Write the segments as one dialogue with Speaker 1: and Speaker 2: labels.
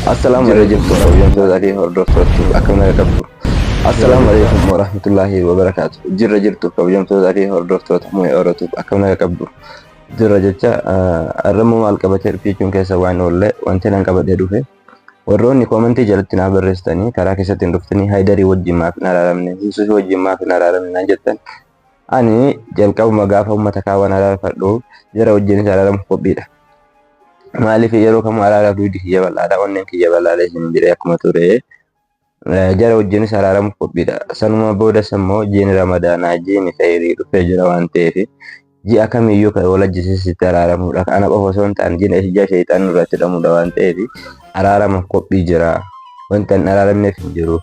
Speaker 1: Assalamualaikum warahmatullahi wabarakatuh. Akkam qabdu. Assalamualaikum warahmatullahi wabarakatuh. Jirra jirtu kabajamtootaafi hordoftoota muu'ee Oromoof akkam qabdu. Jirra jecha arramuu maal qabatee dhufiichuun keessa waan oolle wanti nan qabadhee dhufe. Warroonni koomentii jalatti naa barreessitanii karaa keessatti hin dhuftanii Haydarii wajjin maaf hin araaramne, Yesuus wajjin maaf hin araaramne naan jettan. Ani jalqabuma gaafa uummata kaawwan araarfadhu jara wajjinis araaramuuf qophiidha. Maaliif yeroo kamuu araaraaf duudi kiyya bal'aadha. Onneen kiyya bal'aadha isin jedhee akkuma ture jara wajjinis araaramuuf qophiidha. Sanuma boodas immoo jiini ramadaanaa jiini khayrii dhufee jira waan ta'eef ji'a kamiyyuu kan walajjisiisitti araaramuudha. Kana qofa osoo hin taane jiina ija sheexaan irratti hidhamuudha waan ta'eef araaramuuf qophii jira. Wanta hin araaramneef hin jiru.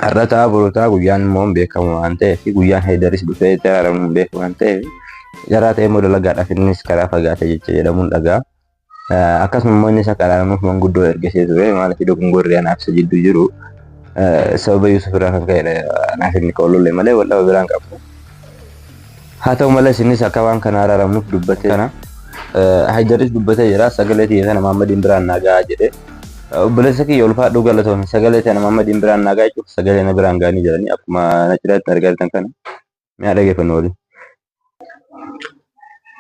Speaker 1: Har'ataa burutaa guyyaan immoo hin beekamu waan ta'eef guyyaan Haydaris dhufee itti araaramu hin beeku waan ta'eef jaraa ta'ee immoo dalagaadhaaf innis karaa fagaate jecha jedhamuun dhagaa. Akkasuma immoo innis akka araaramuuf manguddoo ergasee ture maaliif dogongorri anaaf isa jidduu jiru sababa Yusuf irraa kan ka'edha. Anaaf inni qawlollee malee waldhaba biraan qabu. Haa ta'u malee innis akka waan kana araaramuuf dubbate kana Haydaris dubbatee jira. Sagalee tiyya kana Mahammadiin biraan nagaa jedhe. Obboleessa kiyya ulfaadhuu galatoome sagalee tana Mahammadiin biraan nagaa jechuuf sagalee na biraan gaanii jiranii akkuma na cidhaatti argatan kana mi'a dhageeffannu waliin.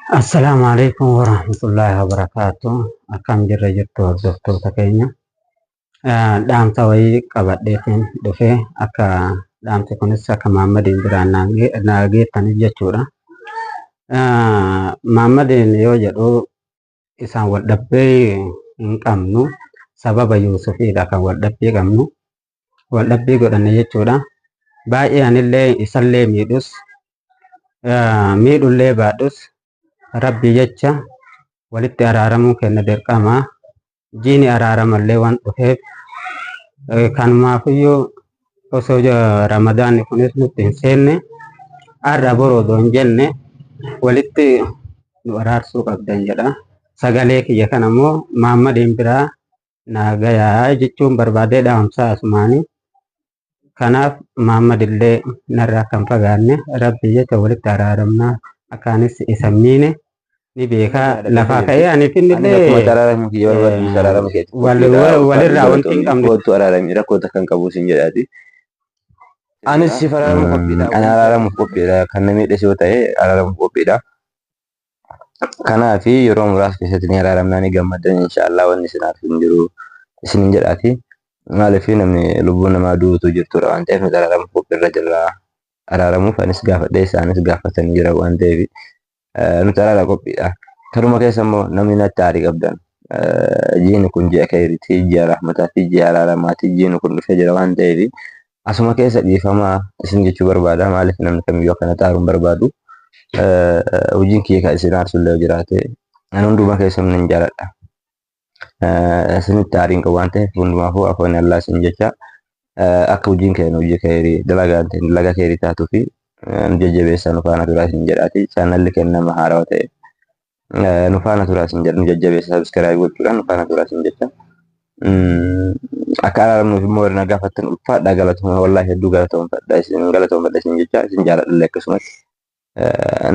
Speaker 2: Assalamualaikum warahmatullahi wabarakatuh. Akkam jirra jirtu hordoftoota keenya. Dhaamsa wayii qabadheetiin dhufee akka dhaamsi kunis akka Mahammadiin biraan naageettaniif jechuudha. Mahammadiin yoo jedhu isaan waldhabbee hin qabnu sababa Yuusufiidha kan waldhabbii qabnu. Waldhabbii godhanne jechuudha. Baay'ee anillee isallee miidhullee baadhus Rabbi jecha walitti araaramuu kenna dirqama. Jiini araaramallee waan dhufeef kanumaafiyyuu osoo ramadaanni kunis nutti hin seenne har'a boroo doon jenne walitti nu araarsuu qabdan jedha. Sagalee kiyya kanammoo Mahammadiin biraa naagayaa jechuun barbaadee dhaamsaa asumaanii. Kanaaf Mahammadillee narraa kan fagaanne Rabbi jecha walitti araaramnaa akkaanis isa miine ni beekaa lafaa ka'ee ani finnillee walirraa wanti hin qabne
Speaker 1: kootu araaramii rakkoota kan qabu sin jedhaati. Anis si araaramuuf qophiidha. Ani araaramuuf qophiidha. Kan na miidhes yoo ta'e araaramuuf qophiidha. Kanaaf yeroo muraasa keessatti ni araaramnaa ni gammaddan inshaallah wanni isinaaf hin jiru isin jedhaati. Maaliif namni lubbuu namaa duutu jirtudha waan ta'eef nuti araaramuuf qophiirra jirra. Araaramuuf anis gaafadhee isaanis gaafatanii jira waan ta'eef nuti araara qophiidha. Kanuma keessa immoo namni natti aarii qabdan jiini kun ji'a khayriitii, ji'a rahmataatii, ji'a araaramaati. Jiini kun dhufee jira waan ta'eef asuma keessa dhiifamaa isin jechuu barbaada. Maaliif namni kamiyyuu akkana xaaruun barbaadu. Hojiin kiyya kan isin aarsullee yoo jiraate ani hundumaa keessa hin jaaladha. Isinitti aariin qabu waan ta'eef hundumaafuu afaan allaa isin jecha akka hojiin keenya hojii khayrii dalagaan ta'e dalagaa khayrii taatuu fi nu jajjabeessaa nu faana turaa isin jedhaati. Chaanalli kennama haarawaa ta'e nu faana turaa isin jedha nu jajjabeessa sabiskiraayib gochuudhaan nu faana turaa isin jecha. Akka araaramnuuf immoo warri na gaafattan ulfaadhaa galatoomaa wallaahi hedduu galatoomfadha isin jecha isin jaaladhallee akkasumas.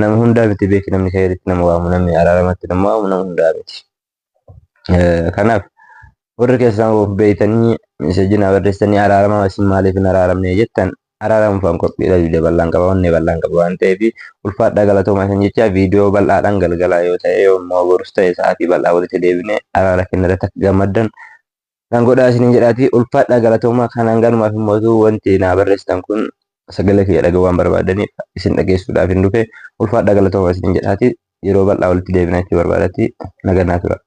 Speaker 1: Nama hundaa miti beeki namni khayriitti nama waamu namni araaramatti nama waamu nama hundaa miti. Kanaaf warri keessan of beeytanii misejina barreessanii araarama isin maaliif hin araaramne jettan araaramuuf an qophiidha. Viidiyoo bal'aan qaba onnee bal'aan qaba waan ta'eef ulfaadhaa galatoomaa isin jecha viidiyoo bal'aadhaan galgalaa yoo ta'e yommuu borus ta'e sa'aatii bal'aa walitti deebine araara kennarratti akka gammaddan kan godhaa isin jedhaati. Ulfaadhaa galatoomaa kanaan galumaaf immoo wanti naa barreessitan kun sagalee kiyya dhaga'uu waan barbaadaniif isin dhageessuudhaaf hin dhufe ulfaadhaa galatoomaa isin jedhaati. Yeroo bal'aa walitti deebinaa itti barbaadatti naganaa tura.